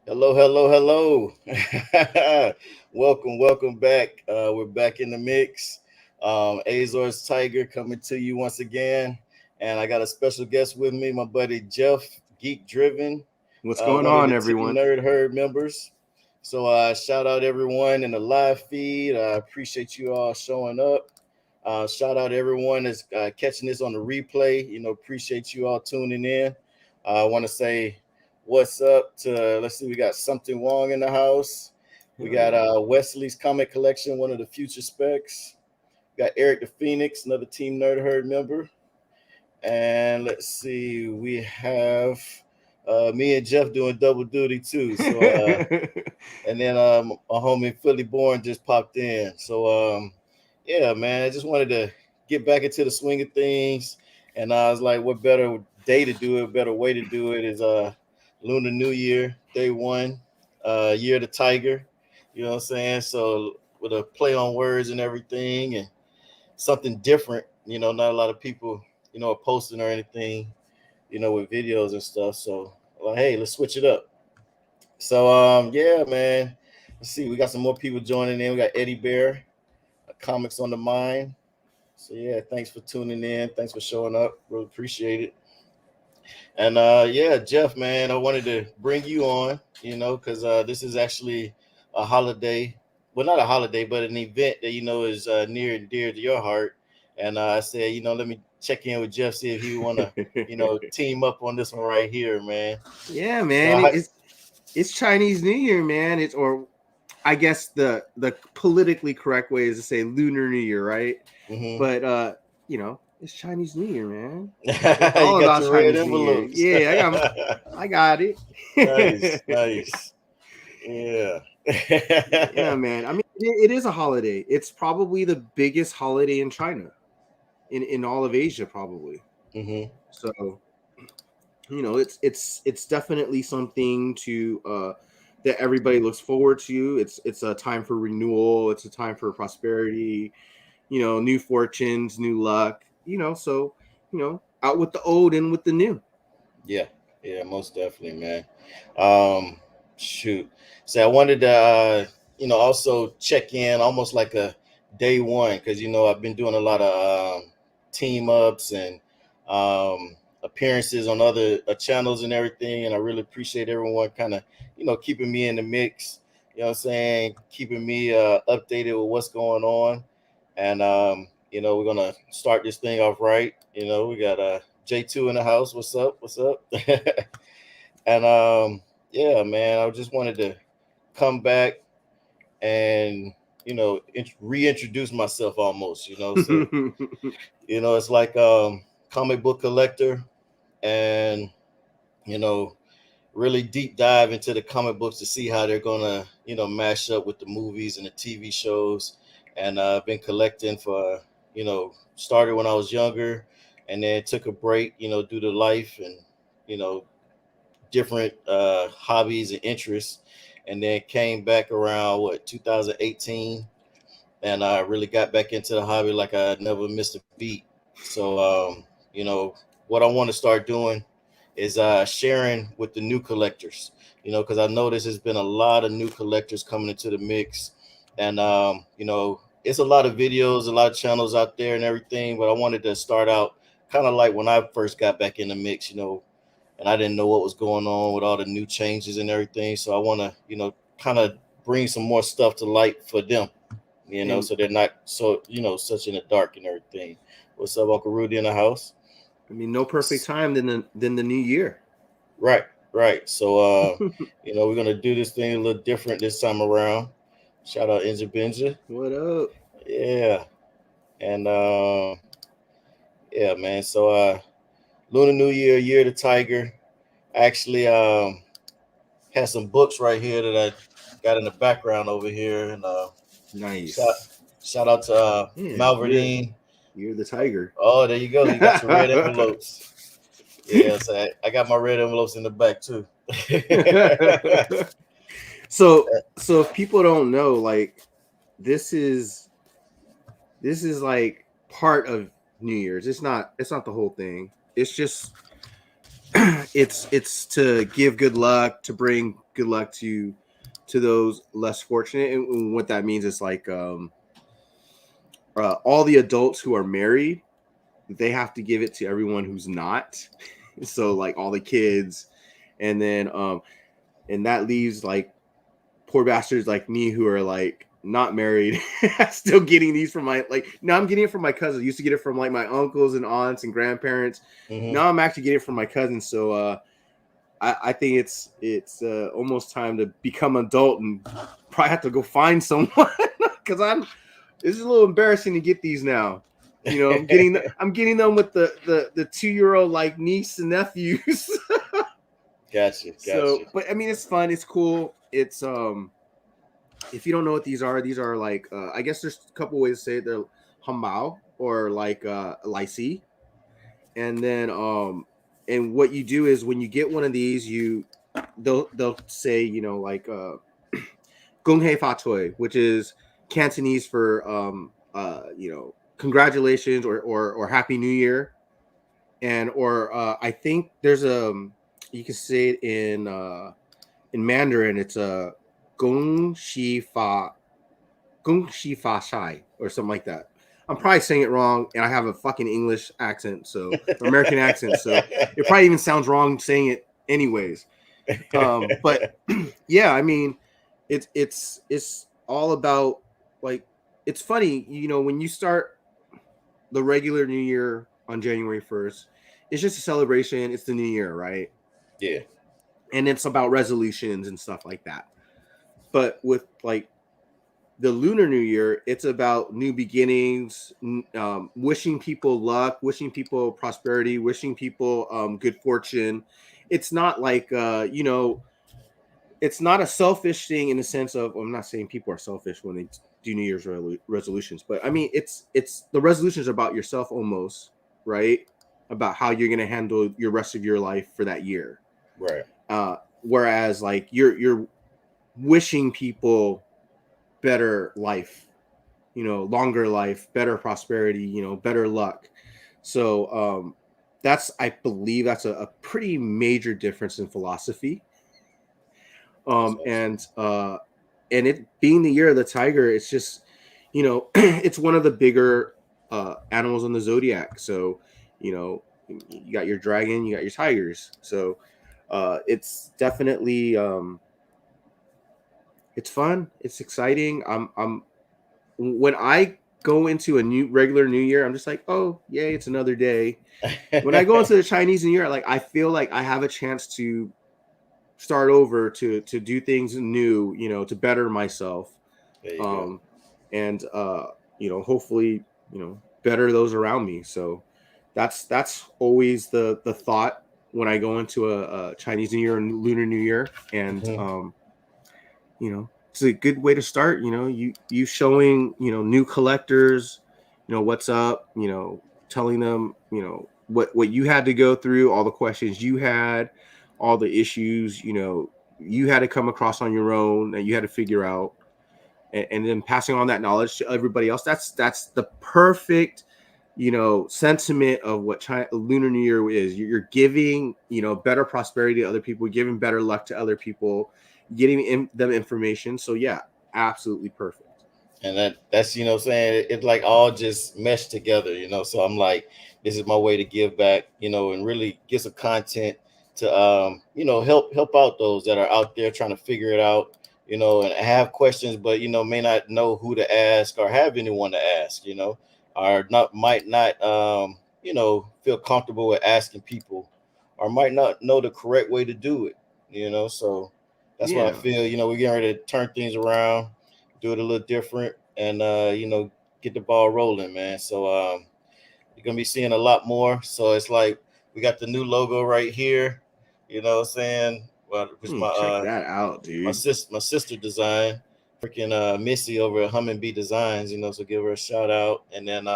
Hello, hello, hello. Welcome back. We're back in the mix. Azor's Tiger coming to you once again. And I got a special guest with me, my buddy Jeff, Geek Driven, What's going one of on, the Team everyone? Nerd Herd members. So shout out everyone in the live feed. I appreciate you all showing up. Shout out everyone that's catching this on the replay. Appreciate you all tuning in. I want to say what's up to, let's see, we got Something Wrong in the house. We Hell got yeah. Wesley's Comic Collection, one of the future specs. We got Eric the Phoenix, another Team Nerd Herd member. And let's see, we have me and Jeff doing double duty too. So, and then my homie Philly Born just popped in. So, yeah, man, I just wanted to get back into the swing of things. And I was like, what better day to do it, better way to do it is Lunar New Year, day one, year of the tiger. You know what I'm saying? So with a play on words and everything and something different, not a lot of people, are posting or anything, with videos and stuff. So like, hey, let's switch it up. So yeah, man. Let's see, we got some more people joining in. We got Eddie Bear, Comics on the Mind. So yeah, thanks for tuning in. Thanks for showing up. Really appreciate it. And yeah, Jeff, man, I wanted to bring you on, because this is actually a holiday. Well, not a holiday, but an event that is near and dear to your heart. And I said, let me check in with Jeff, see if he want to, team up on this one right here, man. Yeah, So man. It's Chinese New Year, man. It's or I guess the politically correct way is to say Lunar New Year, right? mhm. But it's Chinese New Year, man. It's You all got about your red Chinese New Year. envelopes. Yeah, I got it. Nice, nice. Yeah. Yeah, man. I mean, it is a holiday. It's probably the biggest holiday in China, in all of Asia, probably. hmm So it's definitely something to that everybody looks forward to. It's a time for renewal. It's a time for prosperity. New fortunes, new luck. So out with the old and with the new. Yeah, yeah, most definitely, man. Um, shoot. So I wanted to, also check in almost like a day one because I've been doing a lot of team ups and appearances on other channels and everything, and I really appreciate everyone kind of keeping me in the mix. You know what I'm saying? Keeping me updated with what's going on, and we're gonna start this thing off right. We got J2 in the house. What's up? What's up? And yeah, man, I just wanted to come back and reintroduce myself almost. So it's like comic book collector and you know really deep dive into the comic books to see how they're gonna mash up with the movies and the TV shows. And I've been collecting for started when I was younger, and then took a break due to life and you know different hobbies and interests, and then came back around 2018, and I really got back into the hobby like I never missed a beat. So what I want to start doing is sharing with the new collectors, because I noticed there's been a lot of new collectors coming into the mix, and it's a lot of videos, a lot of channels out there and everything. But I wanted to start out kind of like when I first got back in the mix, and I didn't know what was going on with all the new changes and everything. So I want to, kind of bring some more stuff to light for them, and so they're not so, such in the dark and everything. What's up, Uncle Rudy in the house? I mean, no perfect time than the new year. Right, right. So, we're gonna do this thing a little different this time around. Shout out Inja Benja. What up? Yeah, and yeah, man. So, Lunar New Year, Year of the Tiger. Actually, had some books right here that I got in the background over here, and shout Nice. shout out to Yeah, Malverdine. you're the tiger. Oh, there you go. You got your red envelopes. Yeah, so I got my red envelopes in the back too. so if people don't know, like this is like part of New Year's. It's not the whole thing. It's just it's to give good luck, to bring good luck to those less fortunate. And what that means is like all the adults who are married, they have to give it to everyone who's not. So like all the kids, and then and that leaves like poor bastards like me who are like not married, still getting these from my like. Now I'm getting it from my cousins. I used to get it from like my uncles and aunts and grandparents. Mm-hmm. Now I'm actually getting it from my cousins. So I think it's almost time to become adult and probably have to go find someone because I'm. This is a little embarrassing to get these now. You know, I'm getting them with the 2-year-old like niece and nephews. Gotcha, So, gotcha. but I mean, it's fun. It's cool. It's if you don't know what these are like I guess there's a couple ways to say it. They're hambao or like lycee, and then and what you do is when you get one of these, they'll say like Gung Hei Fa Toi, which is Cantonese for congratulations or Happy New Year, and or I think there's you can say it in Mandarin. It's a Gong Shi Fa Shai or something like that. I'm probably saying it wrong, and I have a fucking English accent, so or American accent, so it probably even sounds wrong saying it anyways. But yeah, I mean, it's all about like it's funny, when you start the regular New Year on January 1st, it's just a celebration. It's the New Year, right? Yeah, And it's about resolutions and stuff like that. But with like the Lunar New Year, it's about new beginnings, wishing people luck, wishing people prosperity, wishing people good fortune. It's not like it's not a selfish thing in the sense of, well, I'm not saying people are selfish when they do New Year's resolutions, but I mean it's the resolutions are about yourself almost, right? About how you're gonna handle your rest of your life for that year. right. Uh, Whereas like you're wishing people better life, longer life, better prosperity, better luck. So that's I believe that's a pretty major difference in philosophy. That's awesome. And it being the year of the tiger, it's just it's one of the bigger animals on the zodiac. So you got your dragon, you got your tigers. So it's definitely it's fun, it's exciting. I'm when I go into a new regular New Year, I'm just like, oh yay, it's another day. When I go into the Chinese New Year, like I feel like I have a chance to start over, to do things new, to better myself, There you go. um, and hopefully, better those around me. So that's always the thought when I go into a Chinese New Year and Lunar New Year, and Hmm. it's a good way to start. You showing new collectors, what's up, telling them what you had to go through, all the questions you had, all the issues you had to come across on your own that you had to figure out, and then passing on that knowledge to everybody else. That's the perfect sentiment of what Lunar New Year is. You're giving better prosperity to other people, giving better luck to other people, getting them information. So yeah, absolutely perfect. And that's what I'm saying, it's like all just meshed together, so I'm like, this is my way to give back, and really get some content to help out those that are out there trying to figure it out, and have questions, but may not know who to ask or have anyone to ask, or not might not feel comfortable with asking people, or might not know the correct way to do it, so that's what I Yeah. feel. We're getting ready to turn things around, do it a little different, and get the ball rolling, man. So you're gonna be seeing a lot more. So it's like we got the new logo right here. You know what I'm saying? Well, which Check that out, dude. my sister designed. Freaking Missy over at Humming Bee Designs. So give her a shout out. And then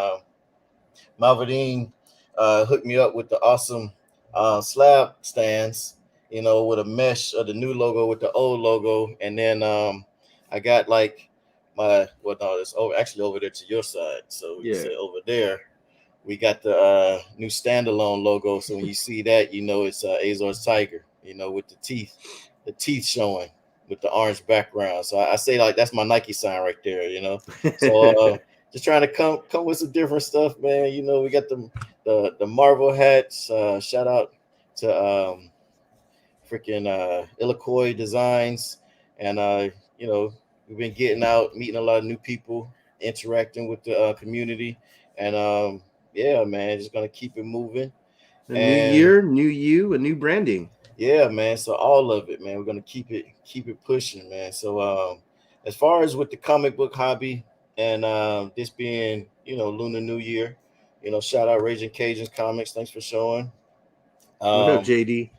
Malvadine hooked me up with the awesome slab stands, with a mesh of the new logo with the old logo. And then I got like my, well, no, it's over, actually over there to your side. So we can Yeah. say over there. we got the new standalone logo. So when you see that, you know it's Azor's Tiger. You know, with the teeth showing with the orange background. So I say like that's my Nike sign right there. You know, so just trying to come with some different stuff, man. You know, we got the Marvel hats. Shout out to freaking Illacoy Designs, and you know we've been getting out, meeting a lot of new people, interacting with the community, and yeah, man, just gonna keep it moving. A new And year, new you, a new branding. yeah, man, so all of it, man, we're gonna keep it pushing, man. So as far as with the comic book hobby and this being Lunar New Year, shout out Raging Cajuns Comics, thanks for showing. What up, um JD?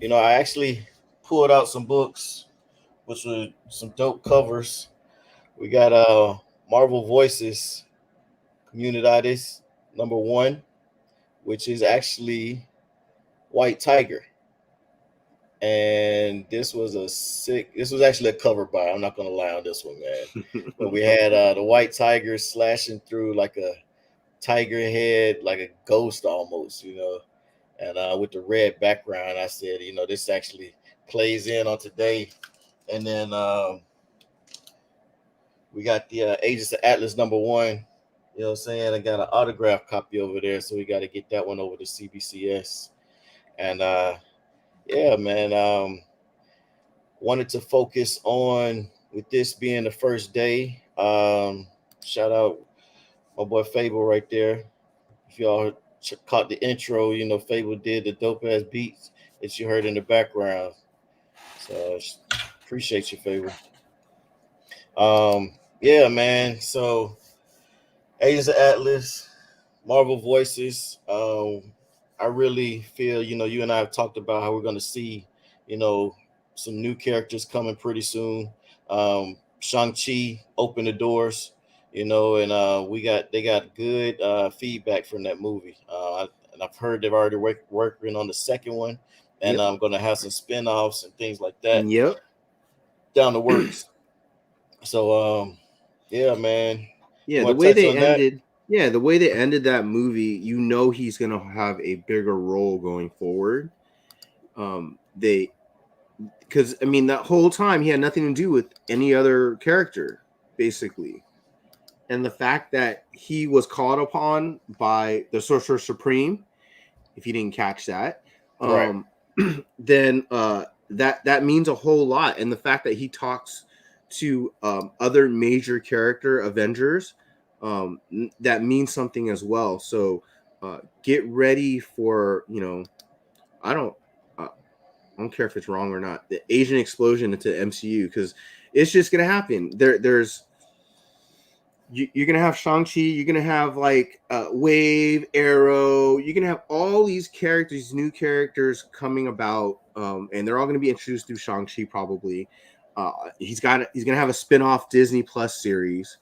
I actually pulled out some books, which were some dope covers. We got Marvel Voices Comunidades #1, which is actually White Tiger. And this was actually a cover by, I'm not gonna lie on this one, man. But we had the White Tiger slashing through like a tiger head, like a ghost almost, and with the red background. I said, this actually plays in on today. And then we got the Agents of Atlas #1. You know what I'm saying? I got an autograph copy over there, so we got to get that one over to CBCS. And yeah, man, wanted to focus on with this being the first day. Shout out my boy Fable right there. If y'all caught the intro, Fable did the dope ass beats that you heard in the background. So appreciate you, Fable. Yeah, man. So Agents of Atlas, Marvel Voices. I really feel, you and I have talked about how we're going to see, you know, some new characters coming pretty soon. Shang-Chi opened the doors, and they got good feedback from that movie. And I've heard they've already working on the second one, and Yep. I'm going to have some spin-offs and things like that Yep. down the works. So, yeah, man. You Yeah, the want to way touch they on that? ended, yeah, the way they ended that movie, you know he's gonna have a bigger role going forward. They because I mean that whole time he had nothing to do with any other character, basically. And the fact that he was called upon by the Sorcerer Supreme, if you didn't catch that, Right. then that means a whole lot. And the fact that he talks to other major character Avengers, that means something as well. So get ready for I don't I don't care if it's wrong or not. The Asian explosion into MCU because it's just gonna happen. There's you're gonna have Shang-Chi, you're gonna have like Wave, Arrow, you're gonna have all these characters, new characters coming about, and they're all gonna be introduced through Shang-Chi probably. He's gonna have a spin-off Disney Plus series.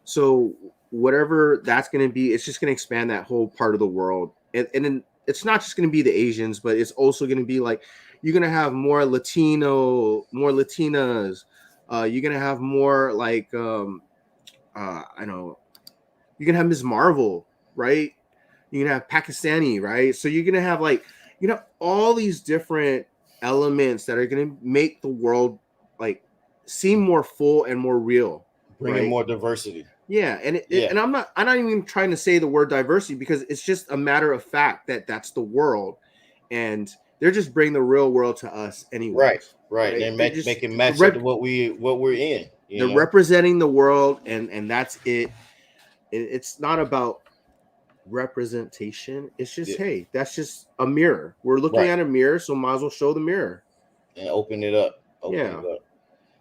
So whatever that's gonna be, it's just gonna expand that whole part of the world. And then it's not just gonna be the Asians, but it's also gonna be like you're gonna have more Latino, more Latinas, you're gonna have more like I know you're gonna have Ms. Marvel, right? You're gonna have Pakistani, right? So you're gonna have like all these different elements that are gonna make the world like seem more full and more real, Bringing right? more diversity. Yeah, and Yeah. and I'm not even trying to say the word diversity because it's just a matter of fact that that's the world, and they're just bringing the real world to us Right. anyways, Right. And right? then They make just it match up to what we're in. they're representing the world, and that's it. It's not about representation. It's just Yeah. hey, that's just a mirror. We're looking Right. at a mirror, so might as well show the mirror. And open it up. Open Yeah, it up.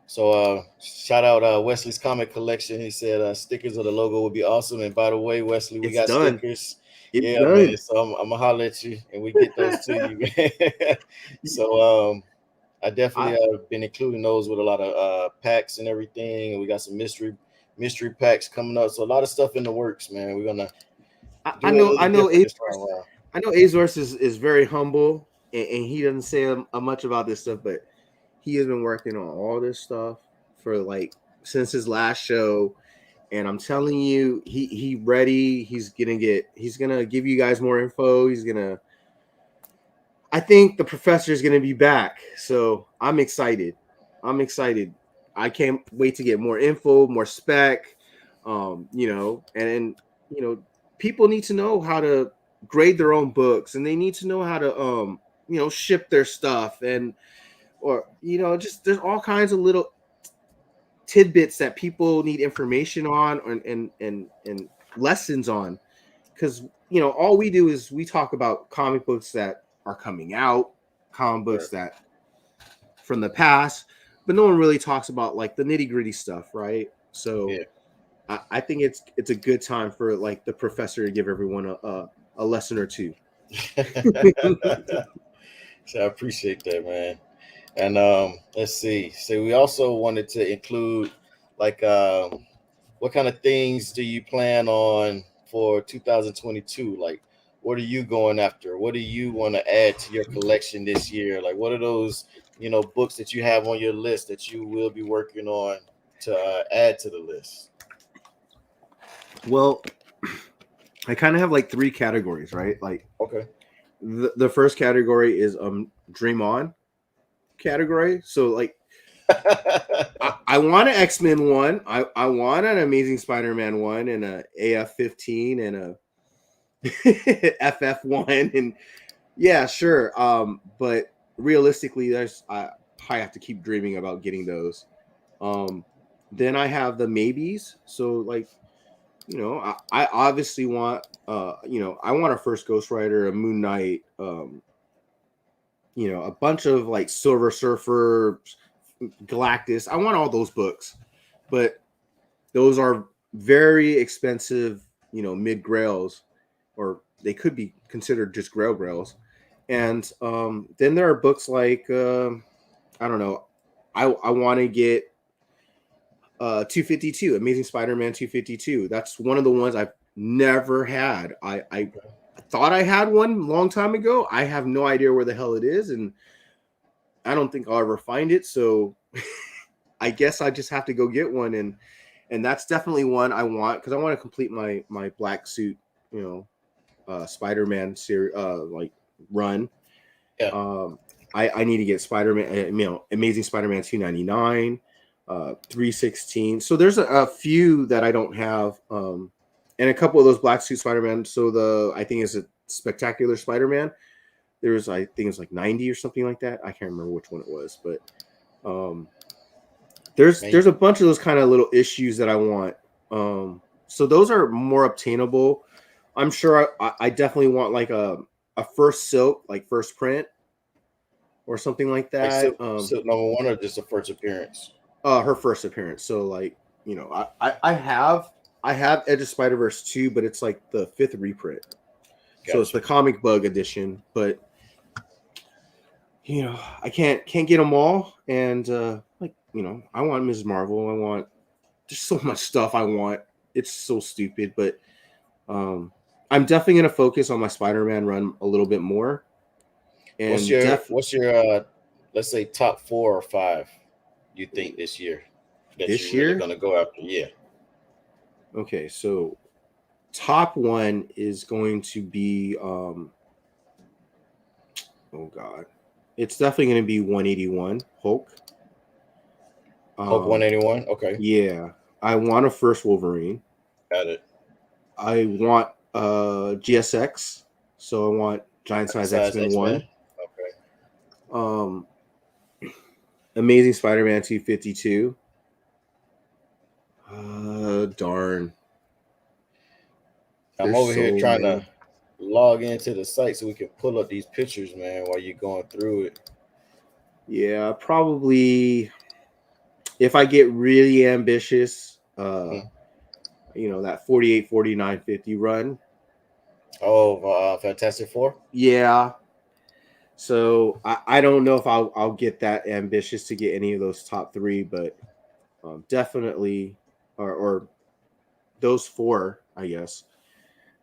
So shout out Wesley's comic collection. He said stickers of the logo would be awesome. And by the way, Wesley, we it's got done. stickers. It's Yeah, man. done. So I'm gonna holler at you and we get those to you, man. So I definitely I been including those with a lot of packs and everything. And we got some mystery packs coming up. So a lot of stuff in the works, man. We're gonna I do it a know little different this time Azors, around. I know Azors is very humble, and he doesn't say much about this stuff, but he has been working on all this stuff for like since his last show, and I'm telling you, he ready. He's gonna give you guys more info. I think the professor is gonna be back, so I'm excited. I'm excited. I can't wait to get more info, more spec. And people need to know how to grade their own books, and they need to know how to ship their stuff, and or just there's all kinds of little tidbits that people need information on and lessons on, because all we do is we talk about comic books that are coming out, comic Right. books that from the past, but no one really talks about like the nitty gritty stuff, right? So Yeah. I think it's a good time for like the professor to give everyone a lesson or two. So I appreciate that, man. And let's see. So we also wanted to include like what kind of things do you plan on for 2022? Like, what are you going after? What do you want to add to your collection this year? Like, what are those books that you have on your list that you will be working on to add to the list? Well, I kind of have like three categories, right? Like Okay. the first category is dream on category. So like I want an X-Men one. I want an Amazing Spider-Man one and a AF-15 and a FF1 and yeah, sure. But realistically, I have to keep dreaming about getting those. Um, then I have the maybes. So like, I obviously want I want a first Ghost Rider, a Moon Knight, a bunch of like Silver Surfer, Galactus. I want all those books, but those are very expensive, mid grails, or they could be considered just grails. And then there are books like I don't know. I want to get 252, Amazing Spider-Man 252. That's one of the ones I've never had. I Okay. thought I had one a long time ago. I have no idea where the hell it is, and I don't think I'll ever find it. So I guess I just have to go get one, and that's definitely one I want because I want to complete my black suit, Spider-Man series, like run. Yeah. Um, I need to get Spider-Man, Amazing Spider-Man 299, 316. So there's a few that I don't have, and a couple of those black suit Spider-Man. So I think it's a Spectacular Spider-Man. I think it's like 90 or something like that. I can't remember which one it was, but um, Man, there's a bunch of those kind of little issues that I want. So those are more obtainable. I'm sure I definitely want like a first silk, like first print or something like like that. silk number one or just the first appearance? Her first appearance. So like, I have Edge of Spider Verse 2, but it's like the fifth reprint. So it's Gotcha. the comic bug edition, but I can't get them all. And like, I want Ms. Marvel. I want just so much stuff I want. It's so stupid, but I'm definitely gonna focus on my Spider-Man run a little bit more. What's And your what's your let's say top 4 or 5 you think this year that this you're really year, gonna go after? Yeah. okay, so top one is going to be oh god, it's definitely going to be 181 Hulk. Hulk Um, 181. Okay. yeah, I want a first Wolverine. Got it. I want GSX, so I want Giant Size Besides X-Men X-Men. 1. Okay. Um, Amazing Spider-Man 252. Darn, I'm there's over here so trying to many. log into the site so we can pull up these pictures, man, while you're going through it. Yeah, probably if I get really ambitious, Hmm. that 48, 49, 50 run. Oh, Fantastic Four. Yeah. So I don't know if I'll get that ambitious to get any of those top three, but definitely, or those four, I guess.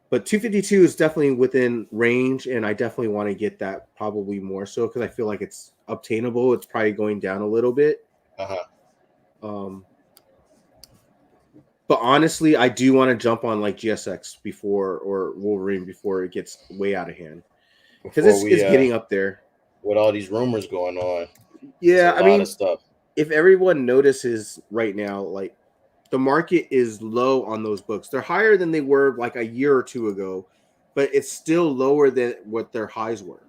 But 252 is definitely within range, and I definitely want to get that probably more so because I feel like it's obtainable. It's probably going down a little bit. Uh huh. Um, But honestly, I do want to jump on like GSX before or Wolverine before it gets way out of hand because before it's we getting up there. with all these rumors going on. There's a Yeah, I lot of mean, stuff. if everyone notices right now, like the market is low on those books. They're higher than they were like a year or two ago, but it's still lower than what their highs were,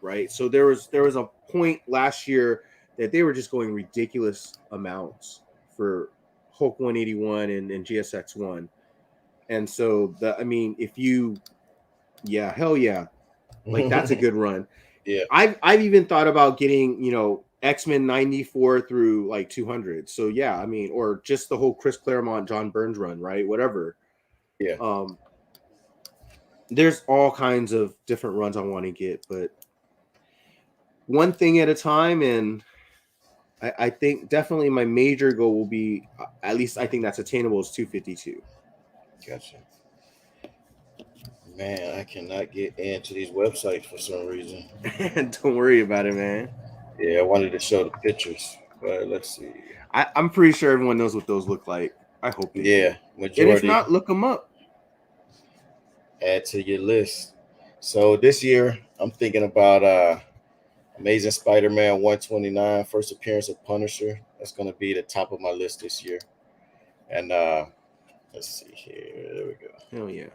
right? So there was a point last year that they were just going ridiculous amounts for Hulk 181 and GSX 1. And so the I mean, if you yeah, hell yeah. Like that's a good run. Yeah, I've even thought about getting, X-Men 94 through like 200. So yeah, I mean, or just the whole Chris Claremont, John Burns run, right? Whatever. yeah. Um, there's all kinds of different runs I want to get, but one thing at a time. And I think definitely my major goal will be, at least I think that's attainable, is 252. Gotcha. Man, I cannot get into these websites for some reason. Don't worry about it, man. Yeah, I wanted to show the pictures, but let's see. I'm pretty sure everyone knows what those look like. I hope they do. Yeah, And if majority. not, look them up. Add to your list. So this year, I'm thinking about Amazing Spider-Man 129, first appearance of Punisher. That's gonna be the top of my list this year. And let's see here. There we go. Hell yeah.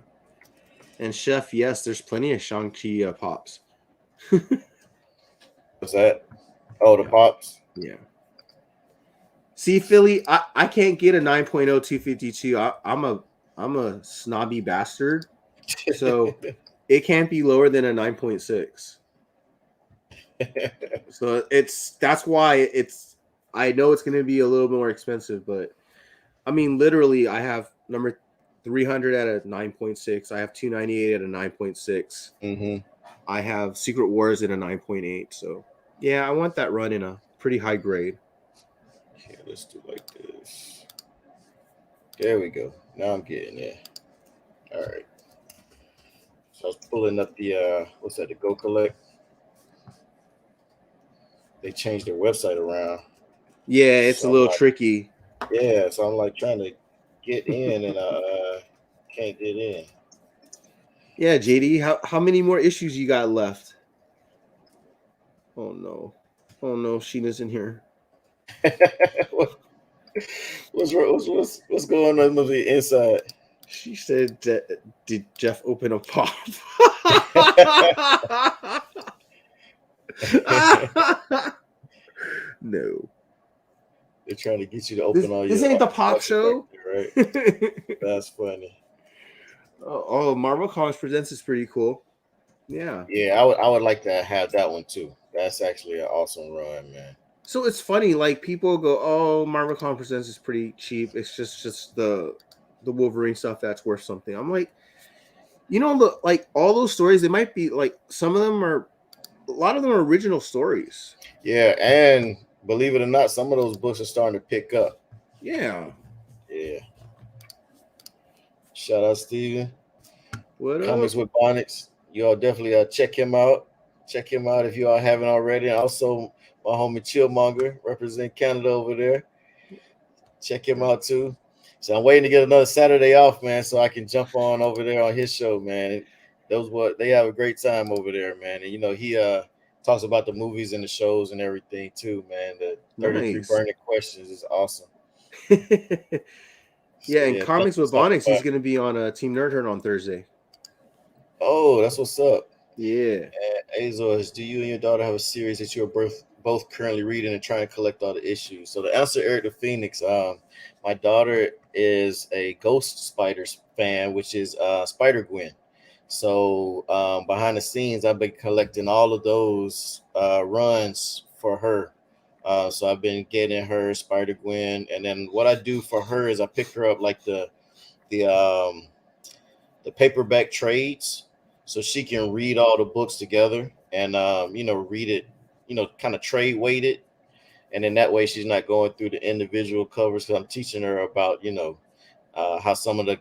And Chef, yes, there's plenty of Shang-Chi pops. What's that? Oh, the Yeah. pops. Yeah. See, Philly, I can't get a 9.0 252. I'm a snobby bastard. So it can't be lower than a 9.6. So that's why I know it's gonna be a little more expensive, but I mean literally I have number 300 at a 9.6. I have 298 at a 9.6. hmm I have Secret Wars at a 9.8. So yeah, I want that run in a pretty high grade. Okay, let's do like this. There we go. Now I'm getting there. All right. So I was pulling up the what's that? The Go Collect. They changed their website around, Yeah, it's a so I'm little like, tricky. yeah. So I'm like trying to get in, and can't get in. Yeah, JD, how many more issues you got left? Oh no. Oh no, Sheena's in here. What- what's going on with the inside? She said, "Did Jeff open a pop?" No. They're trying to get you to This open all this your ain't the pop buttons back show. there, right? That's funny. Oh, Marvel Comics Presents is pretty cool. Yeah. Yeah, I would like to have that one too. That's actually an awesome run, man. So it's funny, like people go, "Oh, Marvel Comics Presents is pretty cheap. It's just the Wolverine stuff that's worth something." I'm like, look, like all those stories, they might be like some of them are a lot of them are original stories. Yeah, and believe it or not, some of those books are starting to pick up. Yeah. Yeah. Shout out Steven. What Comics up? with Bonnets. You all definitely check him out. Check him out if you all haven't already. And also my homie Chillmonger, represent Canada over there. Check him out too. So I'm waiting to get another Saturday off, man, so I can jump on over there on his show, man. Those what they have a great time over there, man. And he talks about the movies and the shows and everything too, man. The 33 Nice. burning questions is awesome. Yeah, So and yeah, thanks Comics for with stopping Bonnix, by. he's going to be on Team Nerdherd on Thursday. Oh, that's what's up. Yeah. Azores, do you and your daughter have a series that you're both currently reading and trying to collect all the issues? So the answer, Eric the Phoenix. My daughter is a Ghost Spiders fan, which is Spider Gwen. So behind the scenes, I've been collecting all of those runs for her. So I've been getting her Spider Gwen, and then what I do for her is I pick her up like the paperback trades so she can read all the books together and read it, kind of trade weight it, and then that way she's not going through the individual covers because I'm teaching her about how some of the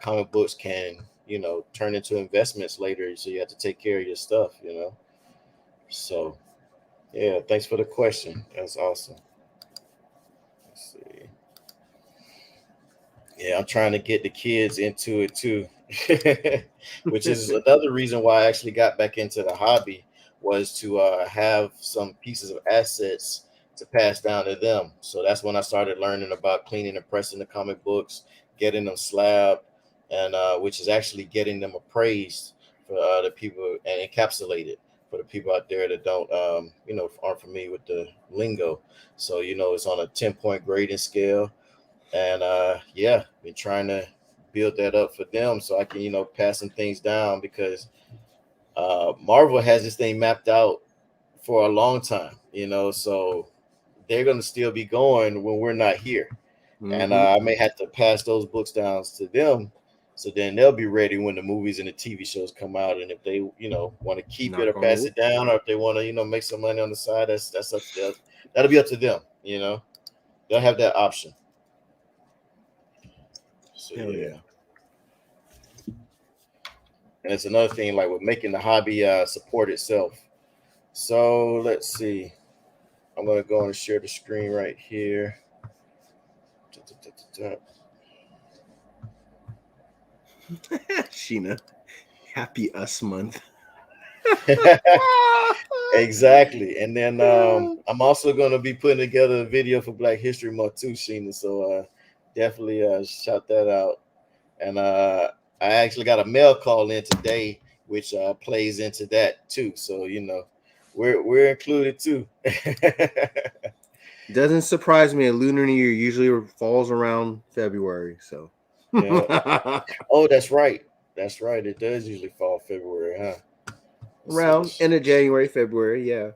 comic books can turn into investments later, so you have to take care of your stuff. So yeah, thanks for the question. That's awesome. Let's see. Yeah, I'm trying to get the kids into it too, which is another reason why I actually got back into the hobby was to have some pieces of assets to pass down to them. So that's when I started learning about cleaning and pressing the comic books, getting them slabbed, and which is actually getting them appraised for the people and encapsulated for the people out there that don't, aren't familiar with the lingo. So it's on a 10-point grading scale, and yeah, been trying to build that up for them so I can pass some things down because Marvel has this thing mapped out for a long time, so they're going to still be going when we're not here. And Mm-hmm. I may have to pass those books down to them, so then they'll be ready when the movies and the TV shows come out. And if they want to keep it or Knock on pass wood. it down, or if they want to make some money on the side, that's up to them. That'll be up to them. They'll have that option. So Hell yeah. yeah. And it's another thing like with making the hobby support itself. So let's see. I'm gonna go and share the screen right here. Sheena, happy us month. Exactly. And then I'm also gonna be putting together a video for Black History Month too, Sheena. So definitely shout that out. And I actually got a mail call in today, which plays into that too. So we're included too. Doesn't surprise me. A Lunar New Year usually falls around February, so Yeah. Oh, that's right. That's right. It does usually fall February, huh? Let's see. around end of January, February, yeah.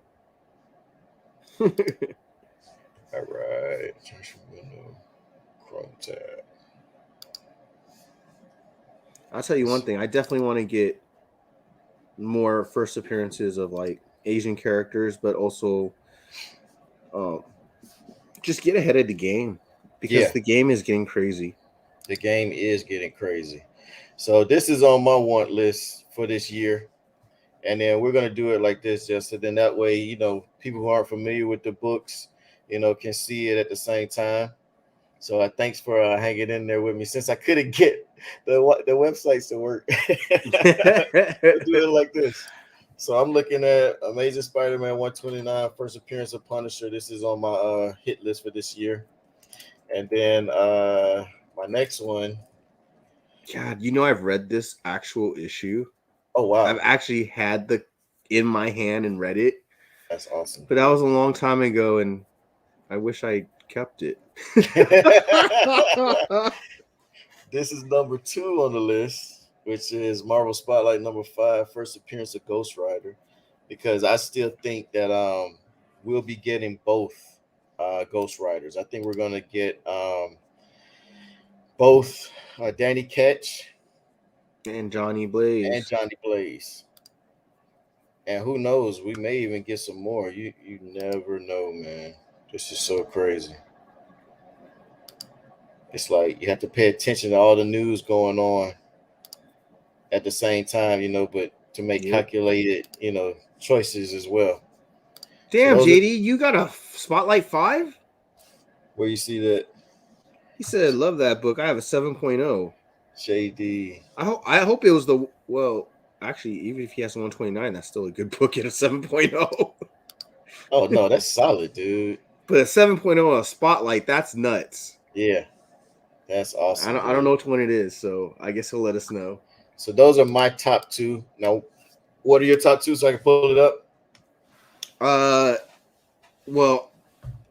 All right. Change from window. Chrome tab. I'll tell you Let's one see. thing. I definitely want to get more first appearances of like Asian characters, but also um, just get ahead of the game because Yeah, the game is getting crazy. the game is getting crazy. So this is on my want list for this year. And then we're gonna do it like this, just so then that way, people who aren't familiar with the books, can see it at the same time. So thanks for hanging in there with me since I couldn't get the websites to work. We'll do it like this. So I'm looking at Amazing Spider-Man 129, first appearance of Punisher. This is on my hit list for this year. And then my next one, God, I've read this actual issue. oh I've wow, actually had the in my hand and read it, that's awesome. but that was a long time ago, and I wish I kept it. This is number 2 on the list, which is Marvel Spotlight number 5, first appearance of Ghost Rider, because I still think that we'll be getting both Ghost Riders. I think we're gonna get both Danny Ketch And Johnny and Blaze. Johnny Blaze. And who knows, we may even get some more. You never know, man. This is so crazy. It's like you have to pay attention to all the news going on at the same time, but to make Yep. calculated, choices as well. So Damn, those are JD, you got a Spotlight 5? where you see that He said, love that book. I have a 7.0. JD. I hope it was actually, even if he has a 129, that's still a good book at a 7.0. Oh no, that's solid, dude. But a 7.0 on a Spotlight, that's nuts. Yeah, that's I awesome, don't I don't dude. know which one it is, so I guess he'll let us know. So those are my top two. Now, what are your top two so I can pull it up? Uh well,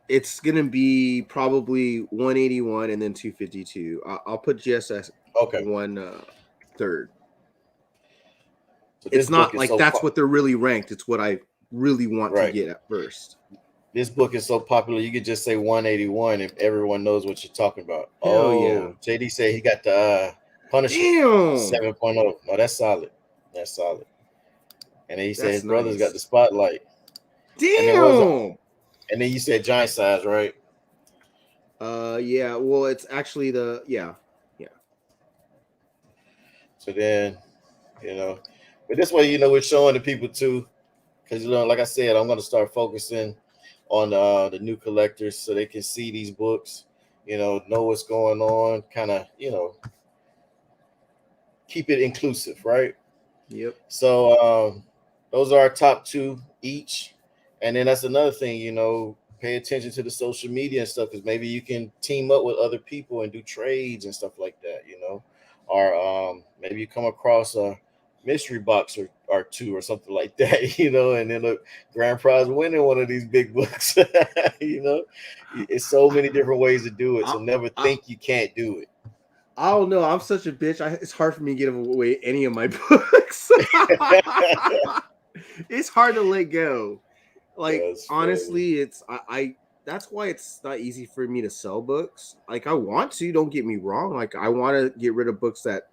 it's gonna be probably 181 and then 252. I'll put GSS Okay. one third. So this It's book not is like so that's what they're really ranked. It's what I really want to right. get at first. This book is so popular, you could just say 181 if everyone knows what you're talking about. Hell yeah. Oh, JD said he got the Punisher Damn. 7.0. No, that's solid. That's solid. And then he said his That's brother's got nice. the spotlight. And then what was Damn. and then you said giant size, right? Yeah, well it's actually yeah. So then, you know, but this way, we're showing the people too, because like I said, I'm gonna start focusing on the new collectors so they can see these books. know what's going on, kind of, keep it inclusive, right? Yep. So those are our top two each. And then that's another thing, pay attention to the social media and stuff, because maybe you can team up with other people and do trades and stuff like that. Or maybe you come across a mystery box or two or something like that, and then a grand prize winning one of these big books. you know, it's so many different ways to do it. I, So never I, think you can't do it. I don't know. I'm such a bitch. It's hard for me to give away any of my books. It's hard to let go. Like That's funny. honestly, I that's why it's not easy for me to sell books. Like I want to, don't get me wrong. Like I want to get rid of books that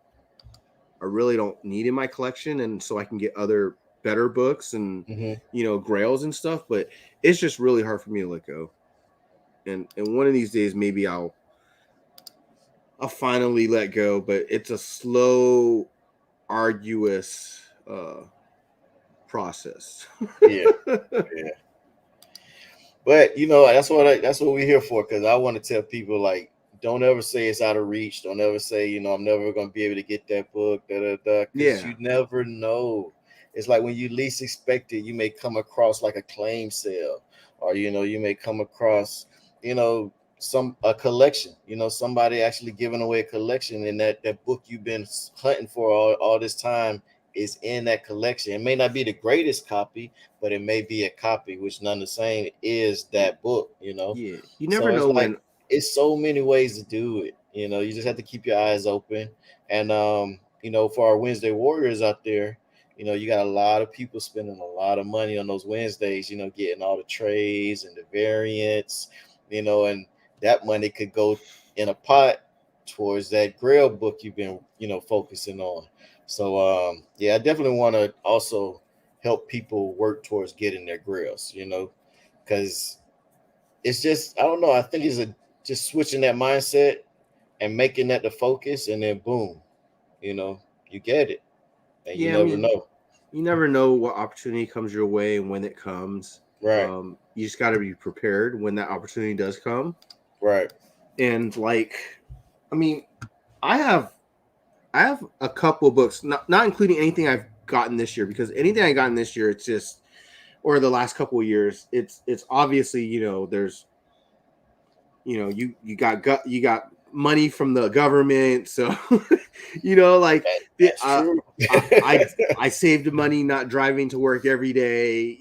I really don't need in my collection, and so I can get other better books and Hmm. grails and stuff. But it's just really hard for me to let go. And one of these days, maybe I'll finally let go. But it's a slow, arduous process. Yeah, yeah. But that's what we're here for. Because I want to tell people, like, don't ever say it's out of reach. Don't ever say, I'm never gonna be able to get that book. Da da da. Because Yeah, you never know. It's like when you least expect it, you may come across like a claim sale, or you may come across, you know, some a collection. Somebody actually giving away a collection, and that book you've been hunting for all this time is in that collection. It may not be the greatest copy, but it may be a copy, which none the same is that book. yeah. You never So it's know like when. it's so many ways to do it. You just have to keep your eyes open. And for our Wednesday warriors out there, you got a lot of people spending a lot of money on those Wednesdays, getting all the trades and the variants, and that money could go in a pot towards that grail book you've been, focusing on. So yeah, I definitely want to also help people work towards getting their grills, because it's just, I don't know. I think it's just switching that mindset and making that the focus, and then boom, you know, you get it, and you Yeah, I never mean, know. you never know what opportunity comes your way and when it comes. Right, You just got to be prepared when that opportunity does come. right. And like, I mean, I have I have a couple of books, not including anything I've gotten this year, because anything I gotten this year, it's just, or the last couple of years, it's obviously there's you got money from the government, so like That's uh, true. I saved money not driving to work every day.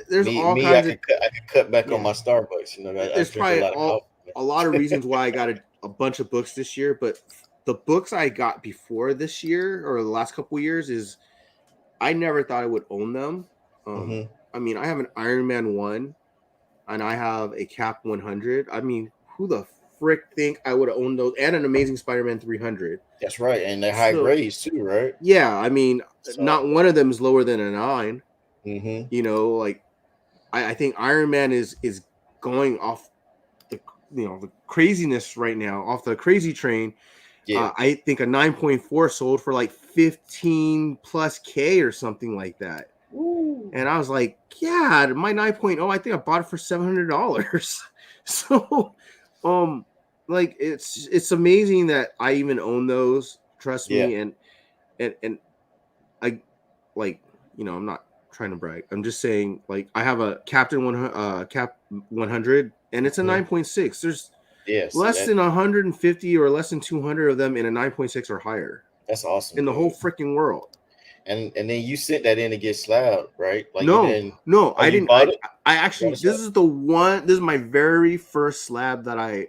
There's me, all me, I kinds of, could cut back on yeah. my Starbucks. I There's drink a probably lot of a lot of coffee. reasons why I got a bunch of books this year, but the books I got before this year or the last couple of years is I never thought I would own them. Um, Hmm. I mean, I have an Iron Man 1 and I have a Cap 100. I mean, who the frick think I would have owned those, and an Amazing Spider-Man 300? That's right, and they're high So grades too, right? yeah, I mean, So, not one of them is lower than a 9. hmm, Like I think Iron Man is going off the the craziness right now, off the crazy train. yeah, I think a 9.4 sold for like 15 plus K or something like that. Woo. And I was like, yeah, my 9.0, I think I bought it for $700. So, um, like it's amazing that I even own those. Trust Yeah, me, and I like I'm not trying to brag. I'm just saying like I have a Cap 100, and it's a hmm, 9.6. There's yeah. See less that? than 150 or less than 200 of them in a 9.6 or higher That's awesome, in the whole dude. freaking world. And then you sent that in to get slabbed, right? Like you No, didn't. no, Oh, I you didn't. bought it? I You bought actually, a slab? this is my very first slab that I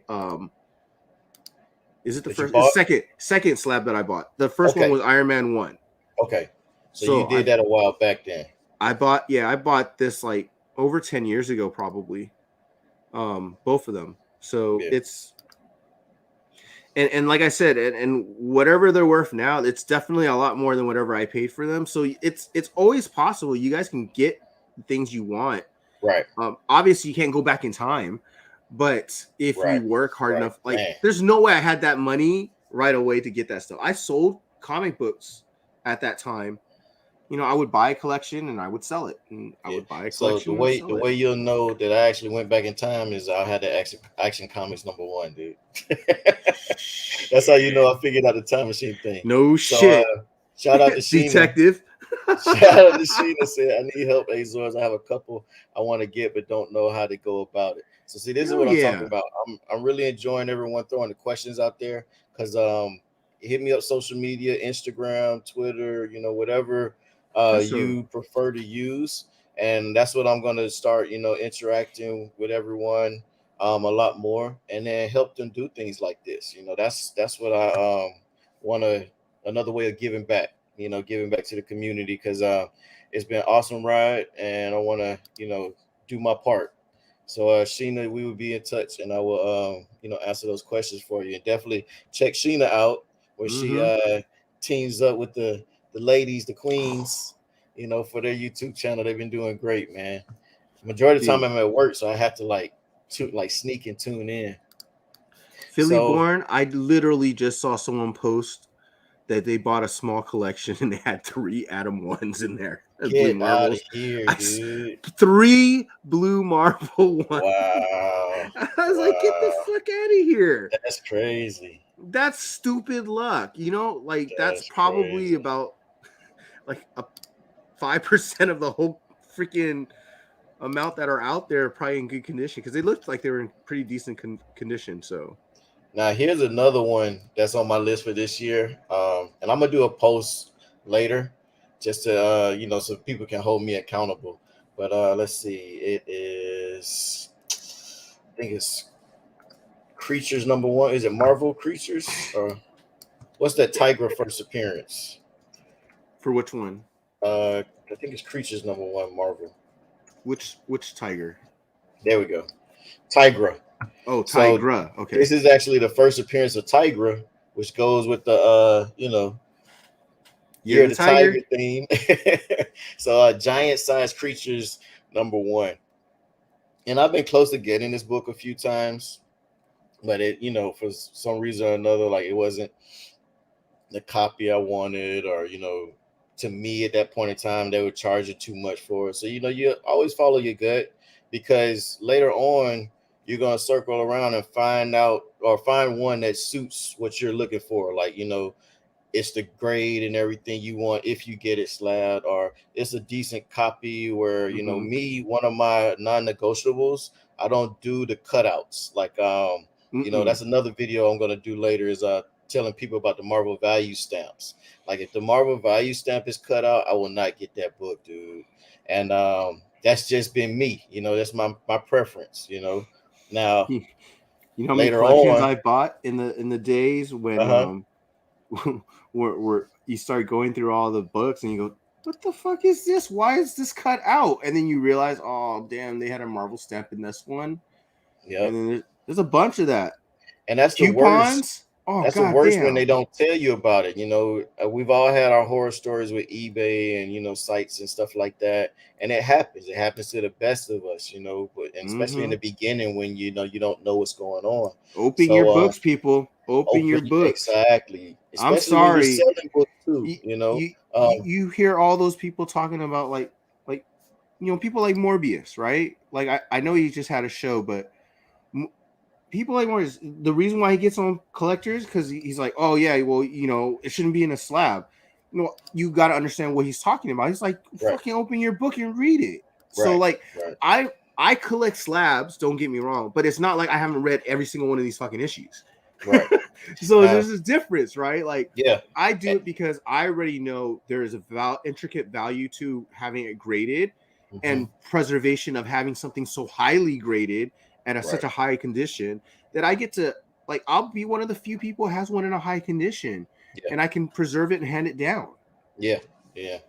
is it the That you first? It's bought? second slab that I bought. The first one Okay, was Iron Man 1. okay. So you So did that a while back then. I bought this like over 10 years ago probably. Both of them. So Yeah. it's and like I said, and whatever they're worth now, it's definitely a lot more than whatever I paid for them. So it's always possible you guys can get the things you want. Right. Obviously you can't go back in time, but if you Right. work hard Right. enough, like Man. there's no way I had that money right away to get that stuff. I sold comic books at that time, I would buy a collection and I would sell it, and I Yeah. would buy a So collection and the sell it. way you'll know that I actually went back in time is I had the Action Comics #1, dude. That's how you know I Shit. figured out the time machine thing. No So shit, shout out to Sheena. detective. Shout out to Sheena said, I need help, Azores. I have a couple I want to get, but don't know how to go about it. So see, this is Hell what I'm talking yeah. about. I'm really enjoying everyone throwing the questions out there because hit me up social media, Instagram, Twitter, whatever For sure. you prefer to use. And that's what I'm gonna start, interacting with everyone a lot more and then help them do things like this. That's what I wanna another way of giving back, giving back to the community because it's been an awesome ride and I want to, do my part. So, Sheena, we will be in touch and I will, answer those questions for you. And definitely check Sheena out when she Mm-hmm. teams up with the ladies, the queens, for their YouTube channel. They've been doing great, man. Majority of the time Dude, I'm at work, so I have to like sneak and tune in. Philly So born. I literally just saw someone post that they bought a small collection and they had 3 Atom 1s in there, blue get out of marbles. here, I, dude. 3 blue marble 1. Wow. I was like, get the Wow. fuck out of here. That's crazy. That's stupid luck. Like that's That's probably crazy. about like a 5% of the whole freaking amount that are out there, probably in good condition, because they looked like they were in pretty decent condition. So Now here's another one that's on my list for this year. And I'm gonna do a post later, just to so people can hold me accountable. But let's see. It is. I think it's Creatures #1. Is it Marvel Creatures or what's that Tigra first appearance? for which one? I think it's Creatures #1 Marvel. Which tiger? There we go. Tigra. Oh, So Tigra. Okay. this is actually the first appearance of Tigra, which goes with the Year Year of of the the Tiger tiger. theme. So giant sized creatures #1. And I've been close to getting this book a few times, but it, for some reason or another, like it wasn't the copy I wanted, or to me at that point in time they were charging too much for it. So you always follow your gut because later on you're gonna circle around and find out or find one that suits what you're looking for. Like it's the grade and everything you want if you get it slabbed, or it's a decent copy where Mm-hmm. me, one of my non-negotiables, I don't do the cutouts. Like Mm-mm. that's another video I'm going to do later, is telling people about the Marvel value stamps. Like if the Marvel value stamp is cut out, I will not get that book, dude. And that's just been me, that's my preference, now You know how many later collections on. I bought in the days when Uh-huh. where you start going through all the books and you go, what the fuck is this? Why is this cut out? And then you realize, oh damn, they had a Marvel stamp in this one. And Yep. then there's a bunch of that. And that's the worst. Coupons. Oh That's the god worst when they damn. don't tell you about it. We've all had our horror stories with eBay and sites and stuff like that, and it happens. It happens to the best of us, but and especially in Mm-hmm. the beginning when you don't know what's going on. Open your So books, people. Open open your books. exactly, I'm especially when you're sorry. selling books too. You, you Um, you hear all those people talking about like people like Morbius, right? Like I know he just had a show, but people like Morbius, the reason why he gets on collectors because he's like, oh yeah, well it shouldn't be in a slab. You got to understand what he's talking about. He's like, right, fucking open your book and read it. So right, like right, I collect slabs. Don't get me wrong, but it's not like I haven't read every single one of these fucking issues. right. So Now, there's this difference, right? Like yeah, I do eh, it because I already know there is a intricate value to having it graded mhm, and preservation of having something so highly graded at such right, a high condition that I get to like I'll be one of the few people who has one in a high condition yeah, and I can preserve it and hand it down. yeah, yeah.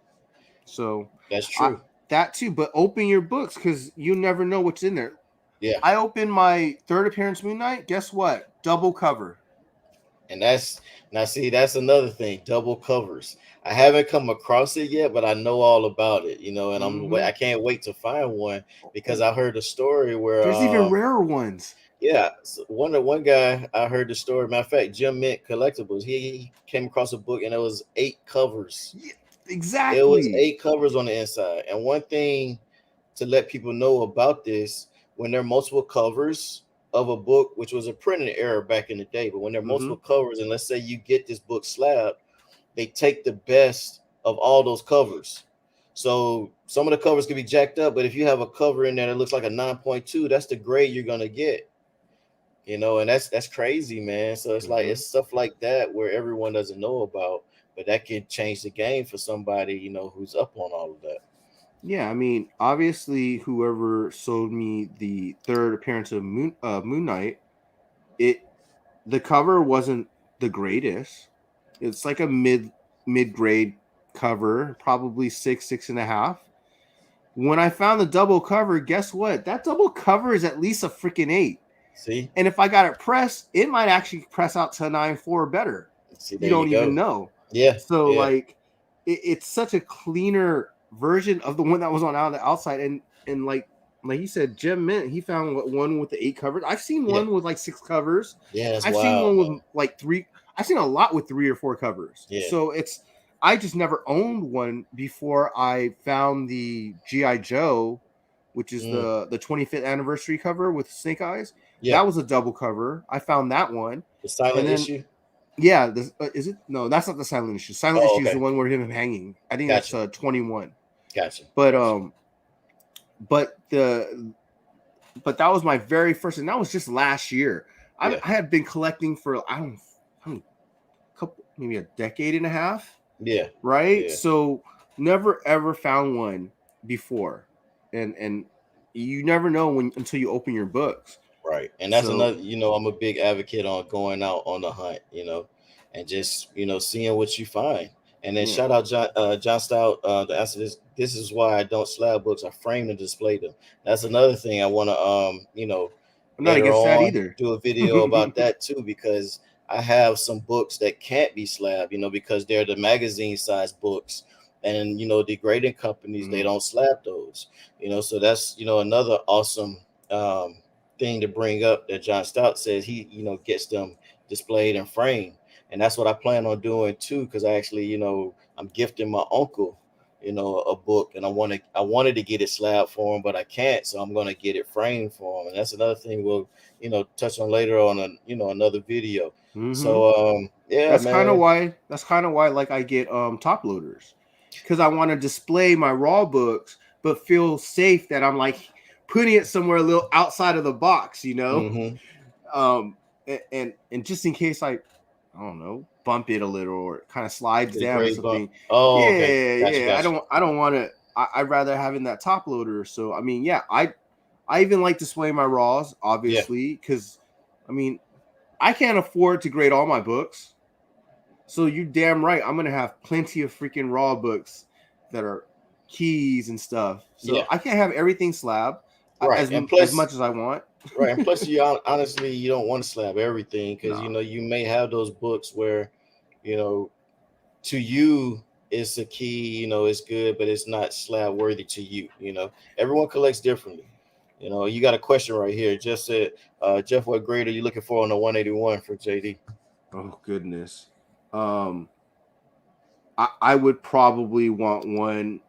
So That's I, true. that too, but open your books because you never know what's in there. Yeah. I opened my third appearance Moon Knight. Guess what? Double cover. And that's now see, that's another thing, double covers. I haven't come across it yet, but I know all about it, and Mm-hmm. I can't wait to find one because Oh, I heard a story where there's even rarer ones. yeah, so one guy I heard the story. Matter of fact, Jim Mint Collectibles, he came across a book and it was 8 covers. Yeah. It was Exactly. 8 covers on the inside. And one thing to let people know about this, when there are multiple covers of a book, which was a printing error back in the day, but when there are Mm-hmm. multiple covers, and let's say you get this book slab, they take the best of all those covers. So some of the covers can be jacked up, but if you have a cover in there that looks like a 9.2, that's the grade you're gonna get. And that's crazy, man. So it's like Mm-hmm. it's stuff like that where everyone doesn't know about, but that can change the game for somebody, who's up on all of that. Yeah, I mean, obviously, whoever sold me the third appearance of Moon Knight, it the cover wasn't the greatest. It's like a mid grade cover, probably six and a half. When I found the double cover, guess what? That double cover is at least a freaking 8. See, And if I got it pressed, it might actually press out to a 9.4 or better. see, You there you don't even go. know. Yeah, So yeah, like it's such a cleaner version of the one that was on the outside. And like you said, Jim Mint, he found one with the 8 covers. I've seen yeah, one with like 6 covers. yeah. That's I've seen wild, one with man. like 3. I've seen a lot with 3 or 4 covers. Yeah. So I just never owned one before I found the GI Joe, which is Mm, the 25th anniversary cover with Snake Eyes. yeah. That was a double cover. I found that one. The And silent then issue. yeah, is it? No, that's not the silent issue. Silent Oh, issue is the okay. one where him hanging. I think that's Gotcha. 21. Gotcha. But Gotcha. but that was my very first, and that was just last year. I Yeah. had been collecting for I don't couple, maybe a decade and a half, Yeah. right? Yeah. So never ever found one before, and you never know when until you open your books. Right. And that's So another, I'm a big advocate on going out on the hunt, and just, seeing what you find. And then yeah, shout out John Stout to answer this. This is why I don't slab books. I frame and display them. That's another thing I want to, I'm not later against that on either. do a video about that too, because I have some books that can't be slab, because they're the magazine size books. And, the grading companies, they Mhm. don't slab those, so that's, another awesome um, thing to bring up that John Stout says he, gets them displayed and framed. And that's what I plan on doing too, because I actually, I'm gifting my uncle, a book, and I wanted to get it slab for him, but I can't, so I'm gonna get it framed for him. And that's another thing we'll, touch on later on another video. Mhm. So yeah, man. That's kind of why like I get top loaders, because I want to display my raw books but feel safe that I'm like putting it somewhere a little outside of the box, Mm-hmm. um and just in case I don't know, bump it a little or it kind of slides Get a down or grade bump. something. Oh, okay. Gotcha, Yeah, gotcha. I don't want to. I'd rather having that top loader. So I mean, yeah, I even like displaying my raws, Yeah. obviously, because I mean I can't afford to grade all my books. So you damn right, I'm gonna have plenty of freaking raw books that are keys and stuff. So Yeah. I can't have everything slab Right. as And as plus, much as I want. right. And plus, honestly, you don't want to slab everything, because Nah. you may have those books where, you know, to you it's a key, it's good, but it's not slab worthy to you. Everyone collects differently. You got a question right here. Just said, Jeff, what grade are you looking for on the 181 for JD? Oh goodness. Um, I would probably want one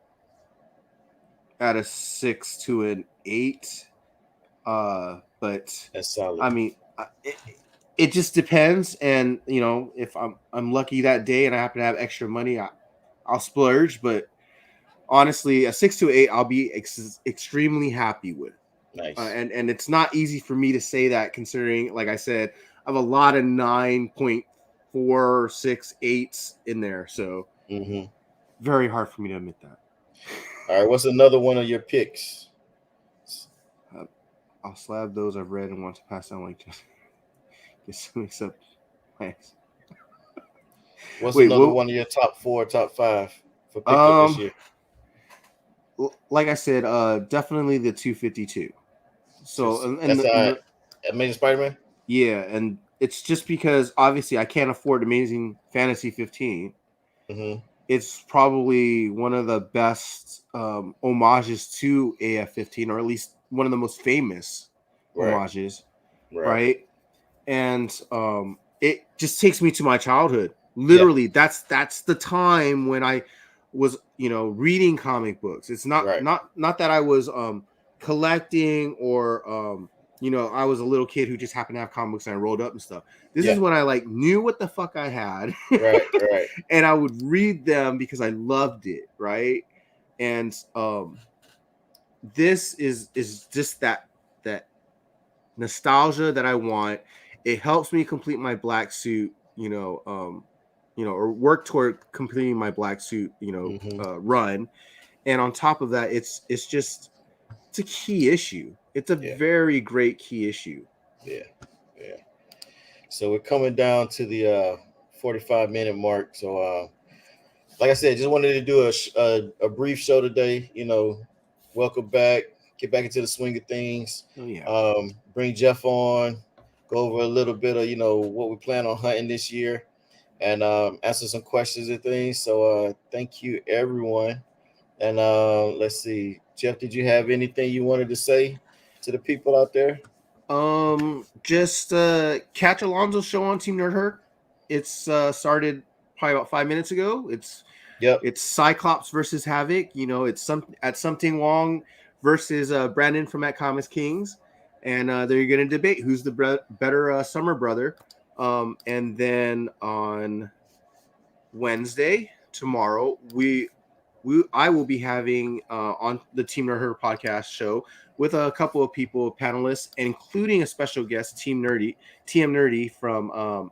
at a 6 to an 8. But That's solid. I mean, it just depends. And if I'm lucky that day and I happen to have extra money, I'll splurge. But honestly, a 6 to 8, I'll be extremely happy with. Nice. And it's not easy for me to say that, considering, like I said, I have a lot of 9.468s in there. So Mm-hmm. very hard for me to admit that. All right. What's another one of your picks? Uh, I'll slab those I've read and want to pass down like just mix up. Thanks. What's Wait, another what? one of your top four, top five for pickup this Um, year? like I said, definitely the 252. So That's Amazing Spider-Man. yeah, and it's just because obviously I can't afford Amazing Fantasy 15. Mm-hmm. It's probably one of the best homages to AF-15, or at least one of the most famous Right. homages, Right. right? And it just takes me to my childhood. Yeah. Literally, that's the time when was, you know, reading comic books. It's not Right. not that I was collecting or you know, I was a little kid who just happened to have comic books and I rolled up and stuff. This Yeah. is when I like knew what the fuck I had. Right. Right. And I would read them because I loved it, right? And this is just that nostalgia that I want. It helps me complete my black suit, you know, or work toward completing my black suit, you know, Hmm. run. And on top of that, it's just it's a key issue. It's a Yeah. very great key issue. Yeah. Yeah. So we're coming down to the 45-minute mark. So like I said, just wanted to do a brief show today. You know, welcome back, get back into the swing of things. Oh yeah. Bring Jeff on, go over a little bit of what we plan on hunting this year, and answer some questions and things. So thank you everyone, and let's see, Jeff, did you have anything you wanted to say to the people out there? Just catch Alonzo's show on Team Nerd Herd. It's started probably about 5 minutes ago. Yep. It's Cyclops versus Havoc. You know, it's something Wong versus Brandon from at Comics Kings, and they're going to debate who's the better summer brother. And then on Wednesday, tomorrow, I will be having on the Team Nerd Herd podcast show with a couple of people, panelists, including a special guest, TM Nerdy from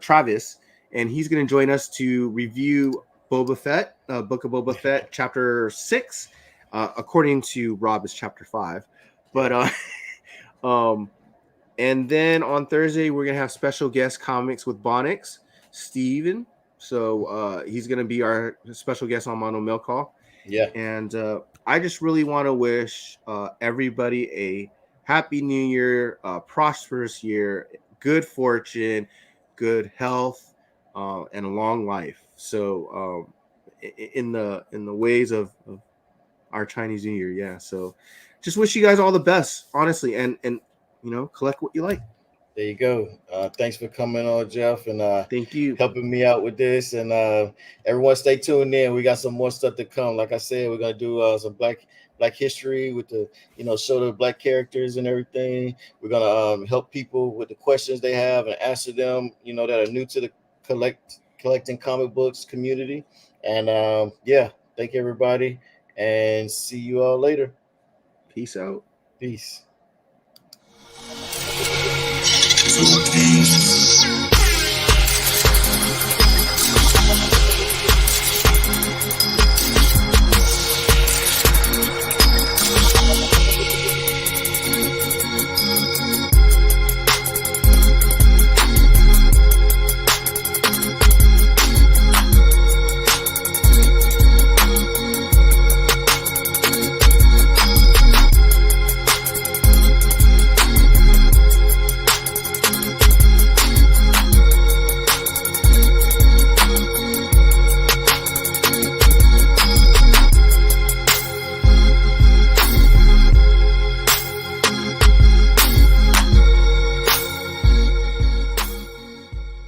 Travis, and he's going to join us to review Boba Fett, Book of Boba Fett, Chapter 6. According to Rob, is Chapter 5, but and then on Thursday we're gonna have special guest comics with Bonix, Steven. So he's gonna be our special guest on Mono Milk Call. Yeah. And I just really want to wish everybody a happy new year, prosperous year, good fortune, good health, and a long life. So in the ways of our Chinese New Year, yeah. So just wish you guys all the best, honestly, and you know, collect what you like. There you go. Thanks for coming on, Jeff, and Thank you. helping me out with this. And everyone, stay tuned in. We got some more stuff to come. Like I said, we're gonna do some Black history with the show the Black characters and everything. We're gonna help people with the questions they have and answer them. That are new to the collecting comic books community. And yeah, thank you everybody, and see you all later. Peace out. Peace.